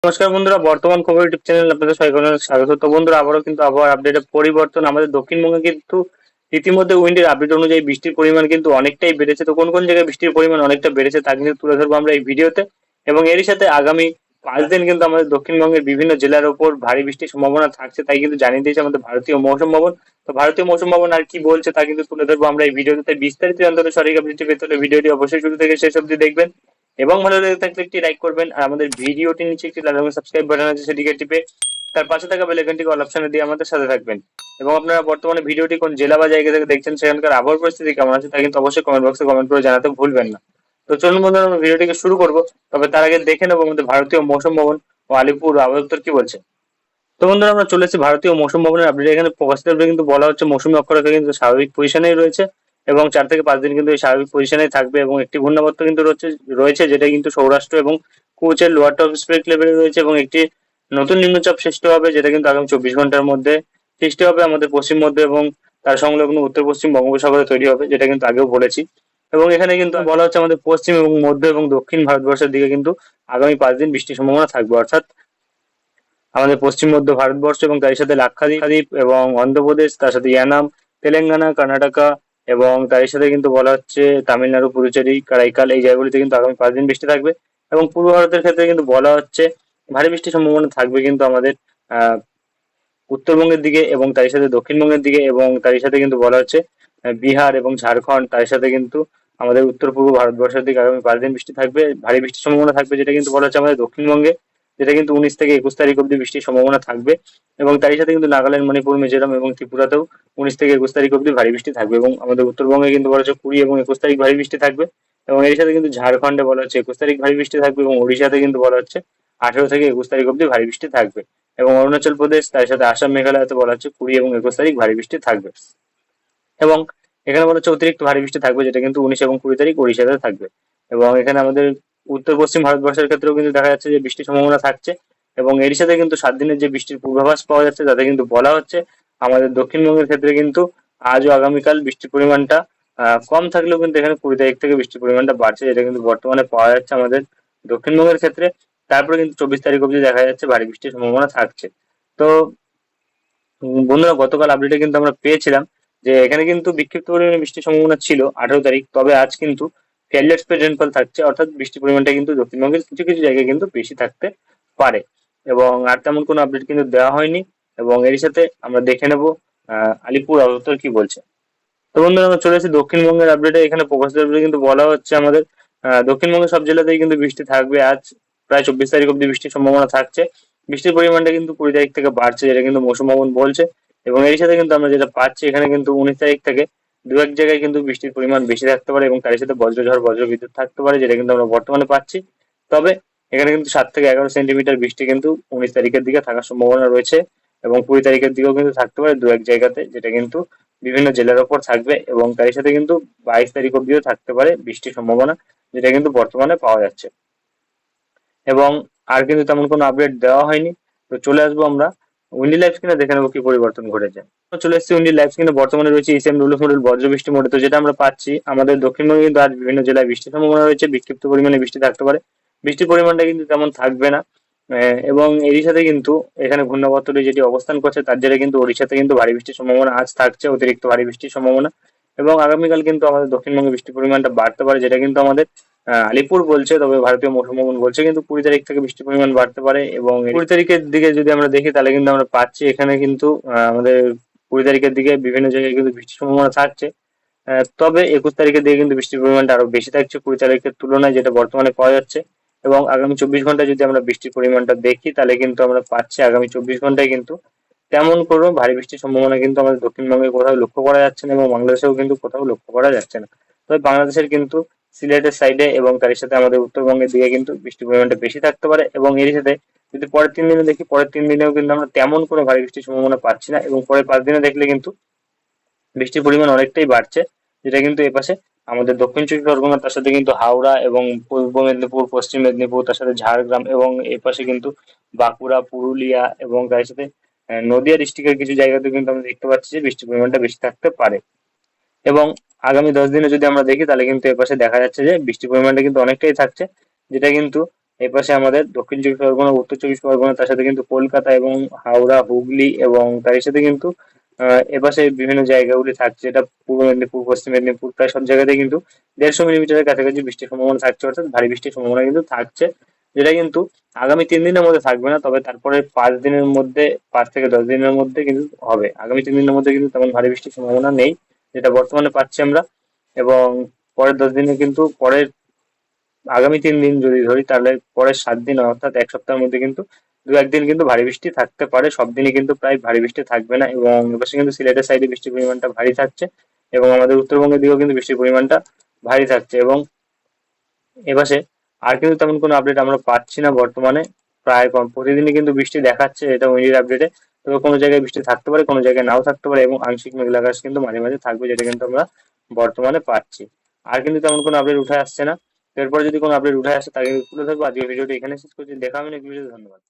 নমস্কার বন্ধুরা, বর্তমান খবর ইউটিউব চ্যানেল আপনাদের সবাইকে অনেক স্বাগত। তো বন্ধুরা, আবারও কিন্তু আবহাওয়ার আপডেটে পরিবর্তন। আমাদের দক্ষিণবঙ্গে কিন্তু ইতিমধ্যে উইন্ডের আপডেট অনুযায়ী বৃষ্টির পরিমাণ কিন্তু অনেকটাই বেড়েছে। তো কোন কোন জায়গায় বৃষ্টির পরিমাণ অনেকটা বেড়েছে তা কিন্তু তুলে ধরবো আমরা এই ভিডিওতে। এবং এরই সাথে আগামী 5 দিন কিন্তু আমাদের দক্ষিণবঙ্গের বিভিন্ন জেলার উপর ভারী বৃষ্টির সম্ভাবনা থাকছে, তাই কিন্তু জানিয়ে দিয়েছে আমাদের ভারতীয় মৌসুম ভবন। তো ভারতীয় মৌসুম ভবন আর কি বলছে তা কিন্তু তুলে ধরবো আমরা এই ভিডিওতে। তাই বিস্তারিত জানতে হলে সঠিক আপডেটটি পেতে হলে ভিডিওটি অবশ্যই শুরু থেকে শেষ অবধি দেখবেন। এবং ভালো লেগে থাকলে একটি লাইক করবেন, আর আমাদের ভিডিওটির নিচে একটি লাল রঙের সাবস্ক্রাইব বাটন আছে, সেটিকে টিপে তার পাশে থাকা বেল আইকনটিকে অল অপশনে দিয়ে আমাদের সাথে থাকবেন। এবং আপনারা বর্তমানে ভিডিওটি কোন জেলা বা জায়গা থেকে দেখছেন, সেখানকার আবহাওয়ার পরিস্থিতি কেমন আছে তা কিন্তু অবশ্যই কমেন্ট বক্সে কমেন্ট করে জানাতে ভুলবেন না। তো চলুন বন্ধুরা, আমরা ভিডিওটিকে শুরু করব। তবে তার আগে দেখে নেবো আমাদের ভারতীয় মৌসুম ভবন ও আলিপুর আবহাওয়া দপ্তর কি বলছে। তো বন্ধুরা, আমরা চলে এসেছি ভারতীয় মৌসুম ভবনের আপডেট। এখানে প্রকাশিত আপডেট কিন্তু বলা হচ্ছে মৌসুমী অক্ষরেখা কিন্তু স্বাভাবিক পজিশনেই রয়েছে এবং 4 থেকে 5 দিন কিন্তু এই স্বাভাবিক পজিশনেই থাকবে। এবং একটি ঘূর্ণাবর্ত কিন্তু রয়েছে যেটা কিন্তু সৌরাষ্ট্র এবং কোচের লোয়ার ট্রপোস্ফিয়ারিক লেভেলে রয়েছে, এবং একটি নতুন নিম্নচাপ সৃষ্টি হবে যেটা কিন্তু আগামী 24 ঘন্টার মধ্যে সৃষ্টি হবে আমাদের পশ্চিম মধ্য এবং তার সংলগ্ন উত্তর পশ্চিম বঙ্গোপসাগরে তৈরি হবে, যেটা কিন্তু আগেও বলেছি। এবং এখানে কিন্তু বলা হচ্ছে আমাদের পশ্চিম এবং মধ্য এবং দক্ষিণ ভারতবর্ষের দিকে কিন্তু আগামী 5 দিন বৃষ্টির সম্ভাবনা থাকবে। অর্থাৎ আমাদের পশ্চিম মধ্য ভারতবর্ষ এবং তার সাথে লাক্ষাদ্বীপ এবং অন্ধ্রপ্রদেশ, তার সাথে ইয়ানাম, তেলেঙ্গানা, কর্ণাটকা, এবং তার সাথে কিন্তু বলা হচ্ছে তামিলনাড়ু, পুদুচেরি, কারাইকাল, এই জায়গাগুলিতে কিন্তু আগামী 5 দিন বৃষ্টি থাকবে। এবং পূর্ব ভারতের ক্ষেত্রে কিন্তু বলা হচ্ছে ভারী বৃষ্টির সম্ভাবনা থাকবে কিন্তু আমাদের আহ উত্তরবঙ্গের দিকে এবং তার সাথে দক্ষিণবঙ্গের দিকে, এবং তার সাথে কিন্তু বলা হচ্ছে বিহার এবং ঝাড়খণ্ড, তার সাথে কিন্তু আমাদের উত্তর পূর্ব ভারতবর্ষের দিকে আগামী 5 দিন বৃষ্টি থাকবে, ভারী বৃষ্টির সম্ভাবনা থাকবে, যেটা কিন্তু বলা হচ্ছে আমাদের দক্ষিণবঙ্গে, যেটা কিন্তু 19 থেকে 21 তারিখ অব্দি বৃষ্টির সম্ভাবনা থাকবে। এবং তারই সাথে কিন্তু নাগাল্যান্ড, মণিপুর, মিজোরাম এবং ত্রিপুরাতেও 19 থেকে 21 তারিখ অব্দি ভারী বৃষ্টি থাকবে। এবং আমাদের উত্তরবঙ্গে কিন্তু বলা হচ্ছে 20 এবং 21 তারিখ ভারী বৃষ্টি থাকবে। এবং এর সাথে কিন্তু ঝাড়খণ্ডে বলা হচ্ছে 21 তারিখ ভারী বৃষ্টি থাকবে, এবং ওড়িশাতে কিন্তু বলা হচ্ছে 18 থেকে 21 তারিখ অব্দি ভারী বৃষ্টি থাকবে। এবং অরুণাচল প্রদেশ, তার সাথে আসাম, মেঘালয়তে বলা হচ্ছে 20 এবং 21 তারিখ ভারী বৃষ্টি থাকবে। এবং এখানে বলা হচ্ছে অতিরিক্ত ভারী বৃষ্টি থাকবে, যেটা কিন্তু 19 এবং 20 তারিখ ওড়িশাতে থাকবে। এবং এখানে আমাদের উত্তর পশ্চিম ভারতবর্ষের ক্ষেত্রেও কিন্তু দেখা যাচ্ছে যে বৃষ্টির সম্ভাবনা থাকছে। এবং এর সাথে কিন্তু 7 দিনের যে বৃষ্টির পূর্বাভাস পাওয়া যাচ্ছে তাতে কিন্তু বলা হচ্ছে আমাদের দক্ষিণবঙ্গের ক্ষেত্রে কিন্তু আজ ও আগামীকাল বৃষ্টির পরিমাণটা কম থাকলেও কিন্তু এখানে 20 তারিখ থেকে বৃষ্টির পরিমাণটা বাড়ছে, যেটা কিন্তু বর্তমানে পাওয়া যাচ্ছে আমাদের দক্ষিণবঙ্গের ক্ষেত্রে। তারপরে কিন্তু 24 তারিখ অব্দি দেখা যাচ্ছে ভারী বৃষ্টির সম্ভাবনা থাকছে। তো বন্ধুরা, গতকাল আপডেটে কিন্তু আমরা পেয়েছিলাম যে এখানে কিন্তু বিক্ষিপ্ত পরিমাণে বৃষ্টির সম্ভাবনা ছিল 18 তারিখ, তবে আজ কিন্তু ফেয়ারলি এক্সপেক্টেড রেনফল থাকছে, অর্থাৎ বৃষ্টির পরিমাণটা কিন্তু দক্ষিণবঙ্গের কিছু কিছু জায়গায় কিন্তু বেশি থাকতে পারে। এবং আর তেমন কোনো আপডেট কিন্তু দেওয়া হয়নি। এবং এর সাথে আমরা দেখে নেব আলিপুর আবহাওয়া দপ্তর কি বলছে। তো বন্ধুরা, আমরা চলে এসেছি দক্ষিণবঙ্গের আপডেটে। এখানে প্রকাশিত আপডেটে কিন্তু বলা হচ্ছে আমাদের দক্ষিণবঙ্গের সব জেলাতেই কিন্তু বৃষ্টি থাকবে আজ। প্রায় 24 তারিখ অব্দি বৃষ্টির সম্ভাবনা থাকছে। বৃষ্টির পরিমাণটা কিন্তু 20 তারিখ থেকে বাড়ছে, যেটা কিন্তু মৌসুম ভবন বলছে। এবং এর সাথে কিন্তু আমরা যেটা পাচ্ছি, এখানে কিন্তু 19 তারিখ থেকে দু এক জায়গায় কিন্তু বৃষ্টির পরিমাণ বেশি থাকতে পারে, এবং তার সাথে বজ্রঝড়, বজ্রবিদ্যুৎ থাকতে পারে, যেটা কিন্তু আমরা বর্তমানে পাচ্ছি। তবে এখানে কিন্তু 7 থেকে 11 সেন্টিমিটার বৃষ্টি কিন্তু 19 তারিখের দিকে থাকার সম্ভাবনা রয়েছে। এবং 20 তারিখের দিকেও কিন্তু থাকতে পারে দু এক জায়গাতে, যেটা কিন্তু বিভিন্ন জেলার ওপর থাকবে। এবং তার সাথে কিন্তু 22 তারিখ অব্দিও থাকতে পারে বৃষ্টির সম্ভাবনা, যেটা কিন্তু বর্তমানে পাওয়া যাচ্ছে। এবং আর কিন্তু তেমন কোনো আপডেট দেওয়া হয়নি। তো চলে আসবো আমরা উইন্ডি লাইভ স্ক্রিনে, দেখে নেবো কি পরিবর্তন ঘটেছে। তো চলে এসেছি উইন্ডি লাইভ স্ক্রিনে। বর্তমানে রয়েছে ইসএম রুলফ মডেল বজ্র বৃষ্টি মোডে। তো যেটা আমরা পাচ্ছি, আমাদের দক্ষিণবঙ্গে কিন্তু আজ বিভিন্ন জেলায় বৃষ্টির সম্ভাবনা রয়েছে, বিক্ষিপ্ত পরিমাণে বৃষ্টি থাকতে পারে। বৃষ্টির পরিমাণটা কিন্তু তেমন থাকবে না। এবং এরই সাথে কিন্তু এখানে ঘূর্ণাবর্তটি যেটি অবস্থান করছে তার জেরে কিন্তু ওড়িশাতে কিন্তু ভারী বৃষ্টির সম্ভাবনা আজ থাকছে, অতিরিক্ত ভারী বৃষ্টির সম্ভাবনা। এবং আগামীকাল কিন্তু আমাদের দক্ষিণবঙ্গে বৃষ্টির পরিমাণটা বাড়তে পারে, যেটা কিন্তু আমাদের আলিপুর বলছে, তবে ভারতীয় মৌসুম ভবন বলছে কিন্তু 20 তারিখ থেকে বৃষ্টির পরিমাণ বাড়তে পারে। এবং 20 তারিখের দিকে যদি আমরা দেখি তাহলে কিন্তু আমরা পাচ্ছি এখানে কিন্তু আমাদের 20 তারিখের দিকে বিভিন্ন জায়গায় কিন্তু বৃষ্টির সম্ভাবনা থাকছে। তবে 21 তারিখের দিকে কিন্তু বৃষ্টির পরিমাণটা আরো বেশি থাকছে 20 তারিখের তুলনায়, যেটা বর্তমানে পাওয়া যাচ্ছে। এবং আগামী 24 ঘন্টায় যদি আমরা বৃষ্টির পরিমাণটা দেখি তাহলে কিন্তু আমরা পাচ্ছি আগামী 24 ঘন্টায় কিন্তু তেমন কোনো ভারী বৃষ্টির সম্ভাবনা কিন্তু আমাদের দক্ষিণবঙ্গে কোথাও লক্ষ্য করা যাচ্ছে না, এবং বাংলাদেশেও কিন্তু কোথাও লক্ষ্য করা যাচ্ছে না। তবে বাংলাদেশের কিন্তু সিলেটের সাইডে এবং তার সাথে আমাদের উত্তরবঙ্গের দিকে কিন্তু বৃষ্টির পরিমাণটা বেশি থাকতে পারে। এবং এর সাথে যদি পরের 3 দিনে দেখি, পরের 3 দিনেও কিন্তু আমরা তেমন কোনো ভারী বৃষ্টির সম্ভাবনা পাচ্ছি না। এবং পরের 5 দিনে দেখলে কিন্তু বৃষ্টির পরিমাণ অনেকটাই বাড়ছে, যেটা কিন্তু এপাশে আমাদের দক্ষিণ চব্বিশ পরগনা, তার সাথে কিন্তু হাওড়া এবং পূর্ব মেদিনীপুর, পশ্চিম মেদিনীপুর, তার সাথে ঝাড়গ্রাম, এবং এপাশে কিন্তু বাঁকুড়া, পুরুলিয়া, এবং তার সাথে নদিয়া ডিস্ট্রিক্টের কিছু জায়গাতে কিন্তু আমরা দেখতে পাচ্ছি যে বৃষ্টির পরিমাণটা বেশি থাকতে পারে। এবং আগামী 10 দিনে যদি আমরা দেখি তাহলে কিন্তু এপাশে দেখা যাচ্ছে যে বৃষ্টির পরিমাণটা কিন্তু অনেকটাই থাকছে, যেটা কিন্তু এই পাশে আমাদের দক্ষিণ চব্বিশ পরগনা, উত্তর চব্বিশ পরগনা, তার সাথে কিন্তু কলকাতা এবং হাওড়া, হুগলি এবং তার সাথে কিন্তু এপাশে বিভিন্ন জায়গাগুলি থাকছে, যেটা পূর্ব মেদিনীপুর, পশ্চিম মেদিনীপুর, প্রায় সব জায়গাতেই কিন্তু 150 মিলিমিটারের কাছাকাছি বৃষ্টির সম্ভাবনা থাকছে, অর্থাৎ ভারী বৃষ্টির সম্ভাবনা কিন্তু থাকছে। যেটা কিন্তু আগামী 3 দিনের মধ্যে থাকবে না, তবে তারপরে 5 দিনের মধ্যে, 5 থেকে 10 দিনের মধ্যে কিন্তু হবে। আগামী 3 দিনের মধ্যে কিন্তু তেমন ভারী বৃষ্টির সম্ভাবনা নেই, যেটা বর্তমানে পাচ্ছি আমরা। এবং পরের 10 দিনে কিন্তু, আগামী 3 দিন যদি ধরি, তাহলে পরের 7 দিন অর্থাৎ এক সপ্তাহের মধ্যে কিন্তু 2-1 দিন কিন্তু ভারী বৃষ্টি থাকতে পারে। সব দিনই কিন্তু প্রায় ভারী বৃষ্টি থাকবে না, এবং এপাশে কিন্তু সিলেটের সাইডে বৃষ্টির পরিমাণটা ভারী থাকছে, এবং আমাদের উত্তরবঙ্গের দিকেও কিন্তু বৃষ্টির পরিমাণটা ভারী থাকছে। এবং এপাশে আর কিন্তু তেমন কোনো আপডেট আমরা পাচ্ছি না বর্তমানে। প্রায় প্রতিদিনই কিন্তু বৃষ্টি দেখাচ্ছে, এটা উইন্ডির আপডেটে। তবে কোনো জায়গায় বৃষ্টি থাকতে পারে, কোনো জায়গায় নাও থাকতে পারে, এবং আংশিক মেঘলা আকাশ কিন্তু মাঝে মাঝে থাকবে, যেটা কিন্তু আমরা বর্তমানে পাচ্ছি। আর কিন্তু তেমন কোনো আপডেট উঠে আসছে না। এরপরে যদি কোনো আপডেট উঠে আসে তাকে তুলে ধরবো। আজকের ভিডিওটি এখানে শেষ করছি, দেখা হবে নেক্সট ভিডিওতে। ধন্যবাদ।